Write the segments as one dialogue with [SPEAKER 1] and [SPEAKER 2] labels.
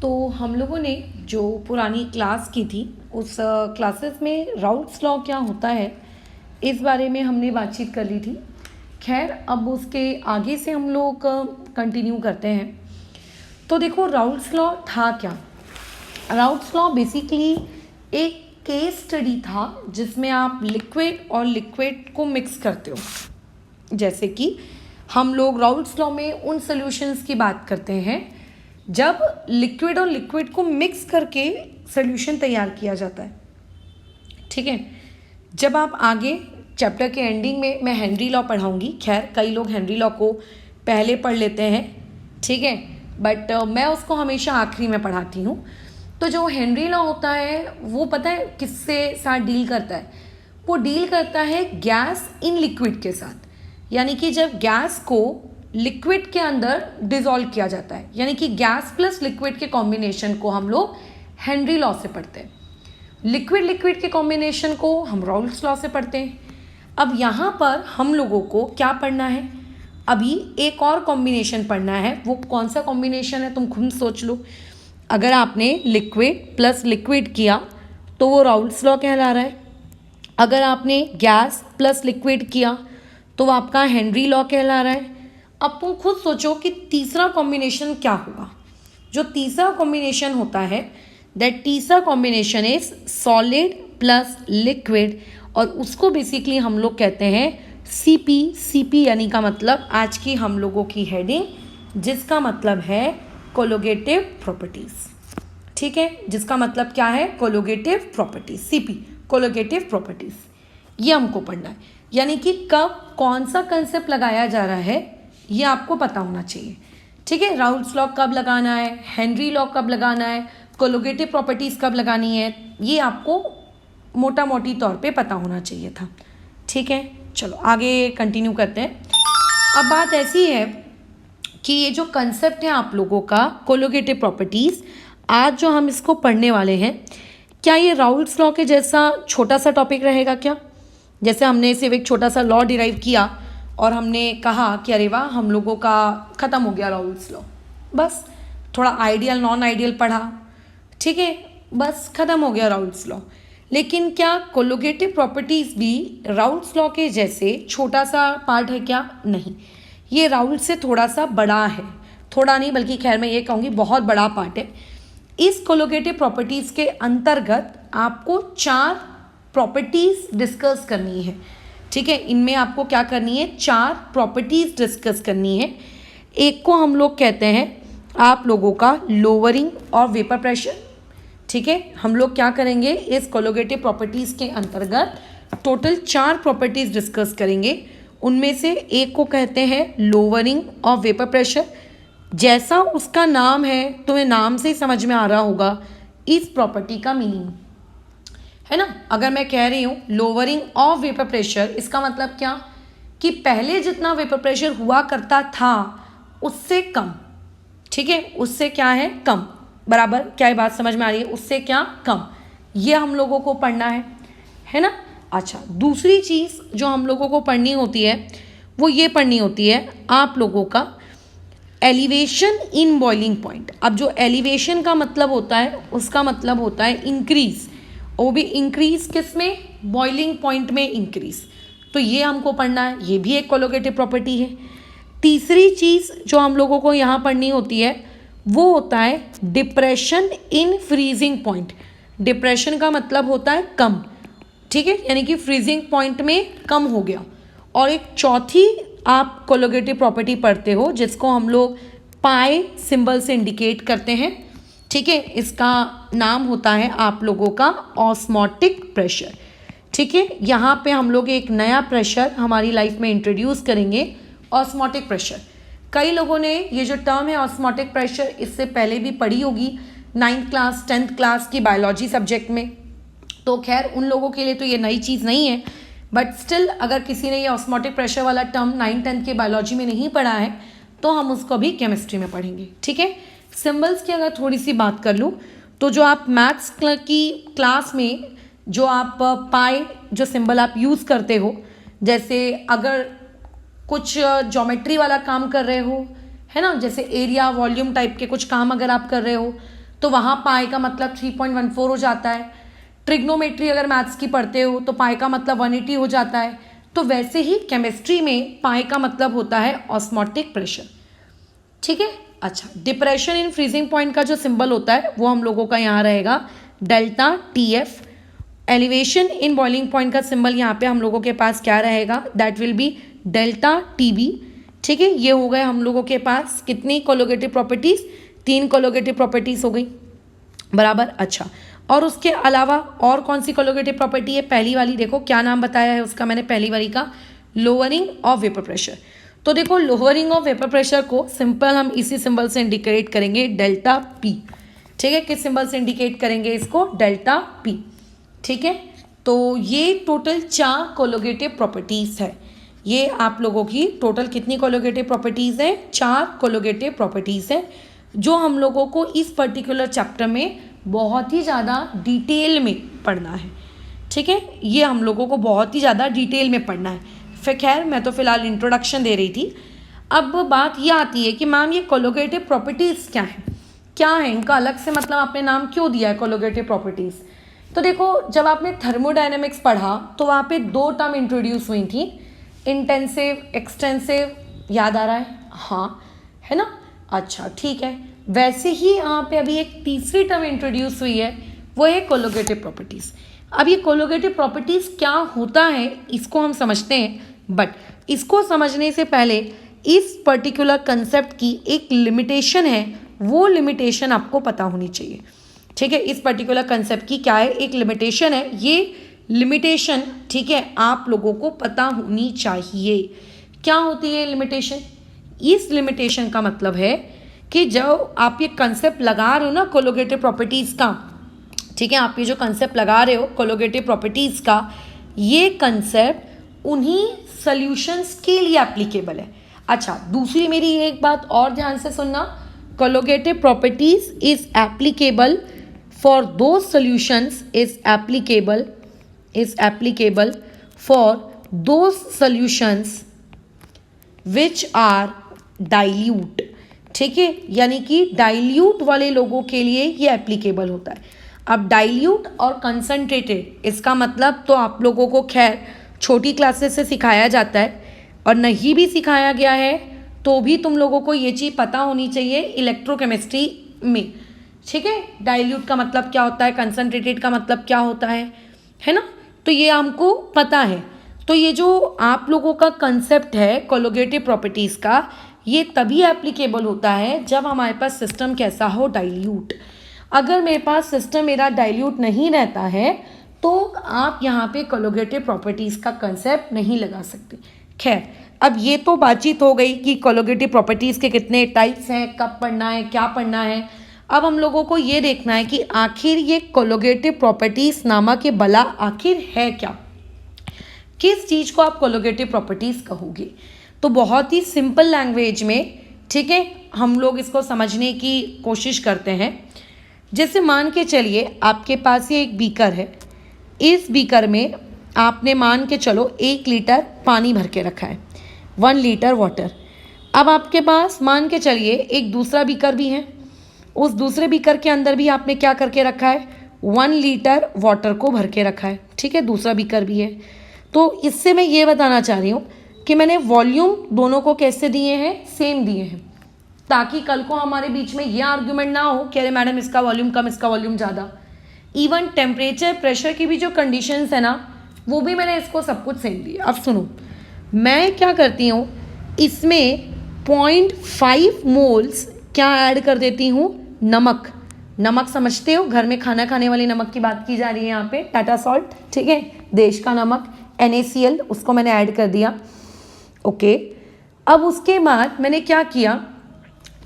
[SPEAKER 1] तो हम लोगों ने जो पुरानी क्लास की थी उस क्लासेस में राउल्ट्स लॉ क्या होता है इस बारे में हमने बातचीत कर ली थी। खैर अब उसके आगे से हम लोग कंटिन्यू करते हैं। तो देखो राउल्ट्स लॉ था क्या। राउल्ट्स लॉ बेसिकली एक केस स्टडी था जिसमें आप लिक्विड और लिक्विड को मिक्स करते हो। जैसे कि हम लोग राउल्ट्स लॉ में उन सॉल्यूशंस की बात करते हैं जब लिक्विड और लिक्विड को मिक्स करके सॉल्यूशन तैयार किया जाता है। ठीक है, जब आप आगे चैप्टर के एंडिंग में मैं हेनरी लॉ पढ़ाऊंगी। खैर कई लोग हेनरी लॉ को पहले पढ़ लेते हैं, ठीक है, बट मैं उसको हमेशा आखिरी में पढ़ाती हूँ। तो जो हेनरी लॉ होता है वो पता है किससे साथ डील करता है? वो डील करता है गैस इन लिक्विड के साथ, यानी कि जब गैस को लिक्विड के अंदर डिसॉल्व किया जाता है, यानी कि गैस प्लस लिक्विड के कॉम्बिनेशन को हम लोग हेनरी लॉ से पढ़ते हैं। लिक्विड लिक्विड के कॉम्बिनेशन को हम राउल्ट्स लॉ से पढ़ते हैं। अब यहाँ पर हम लोगों को क्या पढ़ना है? अभी एक और कॉम्बिनेशन पढ़ना है। वो कौन सा कॉम्बिनेशन है तुम खुद सोच लो। अगर आपने लिक्विड प्लस लिक्विड किया तो वो राउल्ट्स लॉ कहला रहा है। अगर आपने गैस प्लस लिक्विड किया तो वो आपका हेनरी लॉ कहला रहा है। अब तुम खुद सोचो कि तीसरा कॉम्बिनेशन क्या होगा। जो तीसरा कॉम्बिनेशन होता है दैट तीसरा combination is solid plus liquid, और उसको बेसिकली हम लोग कहते हैं सीपी। सीपी यानी का मतलब आज की हम लोगों की हेडिंग, जिसका मतलब है कोलोगेटिव प्रॉपर्टीज। ठीक है, जिसका मतलब क्या है? कोलोगेटिव प्रॉपर्टीज। सीपी कोलोगेटिव प्रॉपर्टीज, ये हमको पढ़ना है। यानी कि कब कौन सा कंसेप्ट लगाया जा रहा है ये आपको पता होना चाहिए। ठीक है, राउल्ट्स लॉ कब लगाना है, हेनरी लॉ कब लगाना है, कोलोगेटिव प्रॉपर्टीज कब लगानी है, ये आपको मोटा मोटी तौर पे पता होना चाहिए था। ठीक है, चलो आगे कंटिन्यू करते हैं। अब बात ऐसी है कि ये जो कंसेप्ट है आप लोगों का कोलोगेटिव प्रॉपर्टीज, आज जो हम इसको पढ़ने वाले हैं, क्या ये राउल्ट्स लॉ के जैसा छोटा सा टॉपिक रहेगा क्या? जैसे हमने सिर्फ एक छोटा सा लॉ डिराइव किया और हमने कहा कि अरे वाह हम लोगों का ख़त्म हो गया राउल्ट्स लॉ, बस थोड़ा आइडियल नॉन आइडियल पढ़ा, ठीक है, बस ख़त्म हो गया राउल्ट्स लॉ। लेकिन क्या कोलोगेटिव प्रॉपर्टीज़ भी राउल्ट्स लॉ के जैसे छोटा सा पार्ट है क्या? नहीं, ये राउल्ट से थोड़ा सा बड़ा है। थोड़ा नहीं बल्कि खैर मैं ये कहूँगी बहुत बड़ा पार्ट है। इस कोलोगेटिव प्रॉपर्टीज़ के अंतर्गत आपको 4 प्रॉपर्टीज़ डिस्कस करनी है। ठीक है, इनमें आपको क्या करनी है? 4 प्रॉपर्टीज़ डिस्कस करनी है। एक को हम लोग कहते हैं आप लोगों का लोअरिंग और वेपर प्रेशर। ठीक है, हम लोग क्या करेंगे इस कोलोगेटिव प्रॉपर्टीज़ के अंतर्गत टोटल 4 प्रॉपर्टीज़ डिस्कस करेंगे। उनमें से एक को कहते हैं लोअरिंग और वेपर प्रेशर। जैसा उसका नाम है, तुम्हें नाम से ही समझ में आ रहा होगा इस प्रॉपर्टी का मीनिंग, है ना। अगर मैं कह रही हूँ लोअरिंग ऑफ वेपर प्रेशर, इसका मतलब क्या कि पहले जितना वेपर प्रेशर हुआ करता था उससे कम। ठीक है, उससे क्या है? कम। बराबर, क्या ये बात समझ में आ रही है? उससे क्या? कम। ये हम लोगों को पढ़ना है ना। अच्छा, दूसरी चीज़ जो हम लोगों को पढ़नी होती है वो ये पढ़नी होती है आप लोगों का एलिवेशन इन बॉइलिंग पॉइंट। अब जो एलिवेशन का मतलब होता है उसका मतलब होता है इंक्रीज, वो भी इंक्रीज किस में? बॉइलिंग पॉइंट में इंक्रीज। तो ये हमको पढ़ना है, ये भी एक कोलोगेटिव प्रॉपर्टी है। तीसरी चीज़ जो हम लोगों को यहाँ पढ़नी होती है वो होता है depression in freezing point. Depression का मतलब होता है कम, ठीक है, यानी कि फ्रीजिंग पॉइंट में कम हो गया। और एक चौथी आप कोलोगेटिव प्रॉपर्टी पढ़ते हो जिसको हम लोग पाई सिंबल से इंडिकेट करते हैं। ठीक है, इसका नाम होता है आप लोगों का ऑस्मोटिक प्रेशर। ठीक है, यहाँ पे हम लोग एक नया प्रेशर हमारी लाइफ में इंट्रोड्यूस करेंगे, ऑस्मोटिक प्रेशर। कई लोगों ने ये जो टर्म है ऑस्मोटिक प्रेशर इससे पहले भी पढ़ी होगी 9th क्लास 10th क्लास की बायोलॉजी सब्जेक्ट में। तो खैर उन लोगों के लिए तो ये नई चीज़ नहीं है, बट स्टिल अगर किसी ने ये ऑस्मोटिक प्रेशर वाला टर्म 9th-10th के बायोलॉजी में नहीं पढ़ा है तो हम उसको भी केमिस्ट्री में पढ़ेंगे। ठीक है, सिंबल्स की अगर थोड़ी सी बात कर लूँ तो जो आप मैथ्स की क्लास में जो आप पाई जो सिंबल आप यूज़ करते हो, जैसे अगर कुछ ज्योमेट्री वाला काम कर रहे हो, है ना, जैसे एरिया वॉल्यूम टाइप के कुछ काम अगर आप कर रहे हो तो वहाँ पाई का मतलब 3.14 हो जाता है। ट्रिग्नोमेट्री अगर मैथ्स की पढ़ते हो तो पाई का मतलब 180 हो जाता है। तो वैसे ही केमिस्ट्री में पाई का मतलब होता है ऑस्मोटिक प्रेशर। ठीक है। अच्छा, डिप्रेशन इन फ्रीजिंग पॉइंट का जो सिंबल होता है वो हम लोगों का यहाँ रहेगा delta T F. Elevation in boiling point का सिंबल यहाँ पे हम लोगों के पास क्या रहेगा, that will be delta T B. ठीक है, ये हो गए हम लोगों के पास कितनी कोलोगेटिव प्रॉपर्टीज, 3 कोलोगेटिव प्रॉपर्टीज हो गई बराबर। अच्छा, और उसके अलावा और कौन सी कोलोगेटिव प्रॉपर्टी है, पहली वाली देखो क्या नाम बताया है उसका मैंने, पहली वाली का लोअरिंग ऑफ वेपर प्रेशर। तो देखो लोअरिंग ऑफ वेपर प्रेशर को सिंपल हम इसी सिंबल से इंडिकेट करेंगे डेल्टा पी। ठीक है, किस सिंबल से इंडिकेट करेंगे इसको, डेल्टा पी। ठीक है, तो ये टोटल 4 कोलोगेटिव प्रॉपर्टीज है। ये आप लोगों की टोटल कितनी कोलोगेटिव प्रॉपर्टीज है, 4 कोलोगेटिव प्रॉपर्टीज है, जो हम लोगों को इस पर्टिकुलर चैप्टर में बहुत ही ज़्यादा डिटेल में पढ़ना है। ठीक है, ये हम लोगों को बहुत ही ज़्यादा डिटेल में पढ़ना है। फिर खैर मैं तो फिलहाल इंट्रोडक्शन दे रही थी। अब बात ये आती है कि मैम ये कोलोगेटिव प्रॉपर्टीज़ क्या है इनका अलग से मतलब आपने नाम क्यों दिया है कोलोगेटिव प्रॉपर्टीज़। तो देखो, जब आपने थर्मोडायनेमिक्स पढ़ा तो वहाँ पे 2 टर्म इंट्रोड्यूस हुई थी, इंटेंसिव एक्सटेंसिव, याद आ रहा है, हाँ है ना। अच्छा ठीक है, वैसे ही यहाँ पे अभी एक तीसरी टर्म इंट्रोड्यूस हुई है, वो है कोलोगेटिव प्रॉपर्टीज़। अब ये कोलोगेटिव प्रॉपर्टीज़ क्या होता है इसको हम समझते हैं, बट इसको समझने से पहले इस पर्टिकुलर कंसेप्ट की एक लिमिटेशन है, वो लिमिटेशन आपको पता होनी चाहिए। ठीक है, इस पर्टिकुलर कंसेप्ट की क्या है, एक लिमिटेशन है, ये लिमिटेशन ठीक है आप लोगों को पता होनी चाहिए। क्या होती है लिमिटेशन, इस लिमिटेशन का मतलब है कि जब आप ये कंसेप्ट लगा रहे हो ना कोलोगेटिव प्रॉपर्टीज़ का, ठीक है, आप ये जो कंसेप्ट लगा रहे हो कोलोगेटिव प्रॉपर्टीज़ का, ये कंसेप्ट उन्हीं सॉल्यूशंस के लिए एप्लीकेबल है। अच्छा, दूसरी मेरी एक बात और ध्यान से सुनना, कोलोगेटिव प्रॉपर्टीज इज एप्लीकेबल फॉर दो सॉल्यूशंस, इज एप्लीकेबल फॉर दो सॉल्यूशंस विच आर डाइल्यूट। ठीक है, यानी कि डाइल्यूट वाले लोगों के लिए ये एप्लीकेबल होता है। अब डाइल्यूट और कंसनट्रेटेड, इसका मतलब तो आप लोगों को खैर छोटी क्लासेस से सिखाया जाता है, और नहीं भी सिखाया गया है तो भी तुम लोगों को ये चीज़ पता होनी चाहिए इलेक्ट्रोकेमिस्ट्री में। ठीक है, डाइल्यूट का मतलब क्या होता है, कंसनट्रेटेड का मतलब क्या होता है ना, तो ये हमको पता है। तो ये जो आप लोगों का कंसेप्ट है कोलोगेटिव प्रॉपर्टीज़ का, ये तभी एप्लीकेबल होता है जब हमारे पास सिस्टम कैसा हो, डाइल्यूट। अगर मेरे पास सिस्टम मेरा डाइल्यूट नहीं रहता है तो आप यहाँ पे कोलोगेटिव प्रॉपर्टीज़ का कंसेप्ट नहीं लगा सकते। खैर, अब ये तो बातचीत हो गई कि कोलोगेटिव प्रॉपर्टीज़ के कितने टाइप्स हैं, कब पढ़ना है, क्या पढ़ना है। अब हम लोगों को ये देखना है कि आखिर ये कोलोगेटिव प्रॉपर्टीज़ नामक ये बला आखिर है क्या, किस चीज़ को आप कोलोगेटिव प्रॉपर्टीज़ कहोगे। तो बहुत ही सिंपल लैंग्वेज में, ठीक है, हम लोग इसको समझने की कोशिश करते हैं। जैसे मान के चलिए आपके पास ये एक बीकर है, इस बीकर में आपने मान के चलो 1 लीटर पानी भर के रखा है, 1 लीटर वाटर। अब आपके पास मान के चलिए एक दूसरा बीकर भी है, उस दूसरे बीकर के अंदर भी आपने क्या करके रखा है, 1 लीटर वाटर को भर के रखा है। ठीक है, दूसरा बीकर भी है। तो इससे मैं ये बताना चाह रही हूँ कि मैंने वॉल्यूम दोनों को कैसे दिए हैं, सेम दिए हैं, ताकि कल को हमारे बीच में ये आर्ग्यूमेंट ना हो कि अरे मैडम इसका वॉल्यूम कम, इसका वॉल्यूम ज़्यादा। इवन टेम्परेचर प्रेशर की भी जो कंडीशंस है ना, वो भी मैंने इसको सब कुछ सेम दिया। अब सुनो, मैं क्या करती हूँ, इसमें 0.5 मोल्स क्या ऐड कर देती हूँ, नमक समझते हो, घर में खाना खाने वाली नमक की बात की जा रही है यहाँ पे, टाटा सॉल्ट, ठीक है, देश का नमक, NaCl, उसको मैंने ऐड कर दिया। ओके, अब उसके बाद मैंने क्या किया,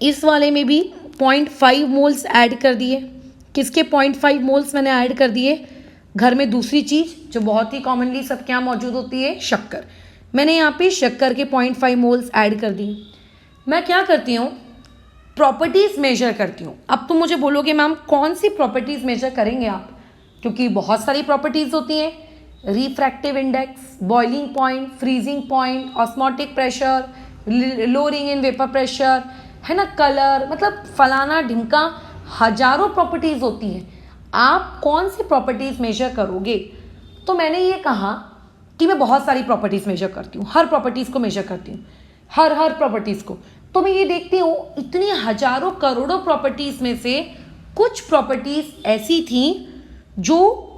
[SPEAKER 1] इस वाले में भी 0.5 मोल्स ऐड कर दिए। किसके 0.5 मोल्स मैंने ऐड कर दिए, घर में दूसरी चीज़ जो बहुत ही कॉमनली सबके यहाँ मौजूद होती है, शक्कर। मैंने यहाँ पे शक्कर के 0.5 मोल्स ऐड कर दिए। मैं क्या करती हूँ, प्रॉपर्टीज़ मेजर करती हूँ। अब तुम मुझे बोलोगे मैम कौन सी प्रॉपर्टीज़ मेजर करेंगे आप, क्योंकि बहुत सारी प्रॉपर्टीज़ होती हैं, refractive index, boiling point, freezing point, osmotic pressure, lowering in vapour pressure, है ना, कलर, मतलब फलाना ढिमका हजारों प्रॉपर्टीज़ होती हैं, आप कौन सी प्रॉपर्टीज़ मेजर करोगे? तो मैंने ये कहा कि मैं बहुत सारी प्रॉपर्टीज़ मेजर करती हूँ, हर प्रॉपर्टीज़ को मेजर करती हूँ, हर प्रॉपर्टीज़ को। तो मैं ये देखती हूँ इतनी हजारों करोड़ों प्रॉपर्टीज़ में से कुछ प्रॉपर्टीज़ ऐसी थी जो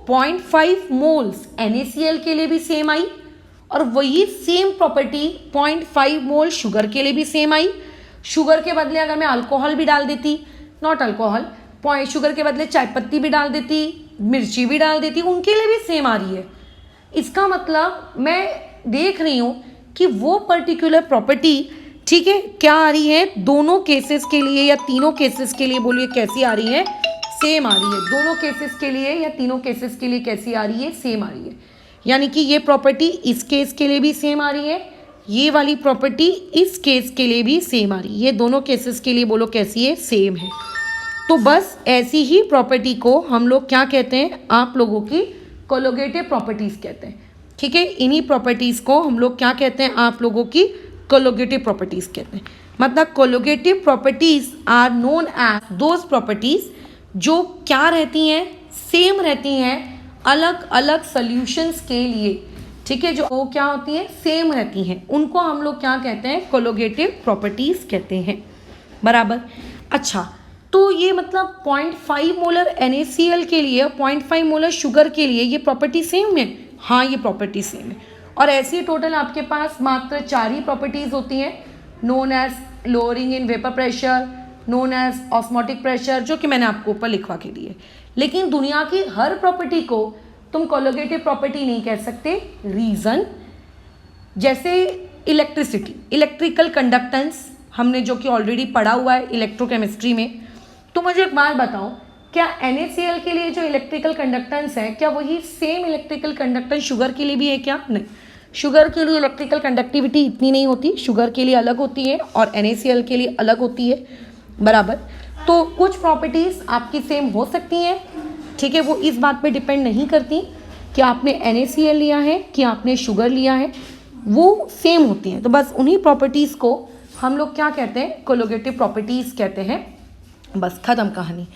[SPEAKER 1] 0.5 मोल्स NaCl के लिए भी सेम आई, और वही सेम प्रॉपर्टी 0.5 मोल शुगर के लिए भी सेम आई। शुगर के बदले अगर मैं अल्कोहल भी डाल देती, नॉट अल्कोहल, शुगर के बदले चाय पत्ती भी डाल देती, मिर्ची भी डाल देती, उनके लिए भी सेम आ रही है। इसका मतलब मैं देख रही हूँ कि वो पर्टिकुलर प्रॉपर्टी, ठीक है, क्या आ रही है दोनों केसेस के लिए या तीनों केसेस के लिए, बोलिए कैसी आ रही है? सेम आ रही है। दोनों केसेस के लिए या तीनों केसेस के लिए कैसी आ रही है? सेम आ रही है। यानी कि ये प्रॉपर्टी इस केस के लिए भी सेम आ रही है, ये वाली प्रॉपर्टी इस केस के लिए भी सेम आ रही है, ये दोनों केसेस के लिए बोलो कैसी है? सेम है। तो बस ऐसी ही प्रॉपर्टी को हम लोग क्या कहते हैं? आप लोगों की कोलोगेटिव प्रॉपर्टीज़ कहते हैं, ठीक है। इन्हीं प्रॉपर्टीज़ को हम लोग क्या कहते हैं? आप लोगों की कोलोगेटिव प्रॉपर्टीज़ कहते हैं। मतलब colligative properties are known as those properties जो क्या रहती हैं? सेम रहती हैं अलग अलग सॉल्यूशंस के लिए, ठीक है। जो वो क्या होती हैं? सेम रहती हैं, उनको हम लोग क्या कहते हैं? कोलोगेटिव प्रॉपर्टीज़ कहते हैं, बराबर। अच्छा, तो ये मतलब 0.5 मोलर NaCl के लिए 0.5 मोलर शुगर के लिए ये प्रॉपर्टी सेम है? हाँ, ये प्रॉपर्टी सेम है। और ऐसी टोटल आपके पास मात्र 4 ही प्रॉपर्टीज़ होती हैं, known as lowering in vapour pressure, known as osmotic pressure, जो कि मैंने आपको ऊपर लिखवा के दिए। लेकिन दुनिया की हर प्रॉपर्टी को तुम कोलोगेटिव प्रॉपर्टी नहीं कह सकते। रीज़न, जैसे इलेक्ट्रिसिटी, इलेक्ट्रिकल कंडक्टेंस, हमने जो कि ऑलरेडी पढ़ा हुआ है इलेक्ट्रोकेमिस्ट्री में। तो मुझे एक बात बताओ, क्या NaCl के लिए जो इलेक्ट्रिकल कंडक्टेंस है, क्या वही सेम इलेक्ट्रिकल कंडक्टेंस शुगर के लिए भी है क्या? नहीं, शुगर के लिए इलेक्ट्रिकल कंडक्टिविटी इतनी नहीं होती, शुगर के लिए अलग होती है और NaCl के लिए अलग होती है, बराबर। तो कुछ प्रॉपर्टीज़ आपकी सेम हो सकती हैं, ठीक है, वो इस बात पे डिपेंड नहीं करती कि आपने NaCl लिया है कि आपने शुगर लिया है, वो सेम होती हैं। तो बस उन्हीं प्रॉपर्टीज़ को हम लोग क्या कहते हैं? कोलोगेटिव प्रॉपर्टीज़ कहते हैं। बस ख़त्म कहानी।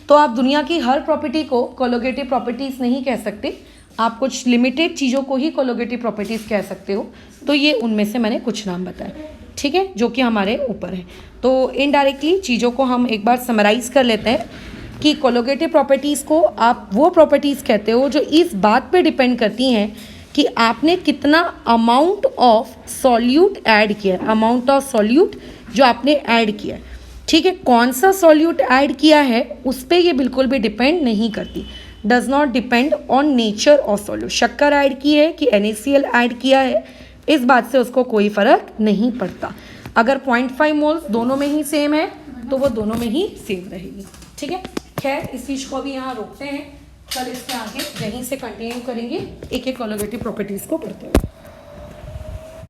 [SPEAKER 1] तो आप दुनिया की हर प्रॉपर्टी को कोलोगेटिव प्रॉपर्टीज़ नहीं कह सकते, आप कुछ लिमिटेड चीज़ों को ही कोलोगेटिव प्रॉपर्टीज़ कह सकते हो। तो ये उनमें से मैंने कुछ नाम बताए, ठीक है, जो कि हमारे ऊपर है। तो इनडायरेक्टली चीज़ों को हम एक बार समराइज़ कर लेते हैं कि कोलोगेटिव प्रॉपर्टीज़ को आप वो प्रॉपर्टीज़ कहते हो जो इस बात पे डिपेंड करती हैं कि आपने कितना अमाउंट ऑफ सॉल्यूट ऐड किया है, अमाउंट ऑफ सॉल्यूट जो आपने ऐड किया है, ठीक है। कौन सा सॉल्यूट ऐड किया है उस पर ये बिल्कुल भी डिपेंड नहीं करती, does not depend on nature of solute. शक्कर ऐड की है कि NaCl ऐड किया है, इस बात से उसको कोई फ़र्क नहीं पड़ता। अगर 0.5 मोल्स दोनों में ही सेम है तो वो दोनों में ही सेम रहेगी, ठीक है। खैर, इस चीज़ को अभी यहाँ रोकते हैं, कल इसके आगे यहीं से कंटिन्यू करेंगे, एक एक कोलोगेटिव प्रॉपर्टीज़ को पढ़ते हुए।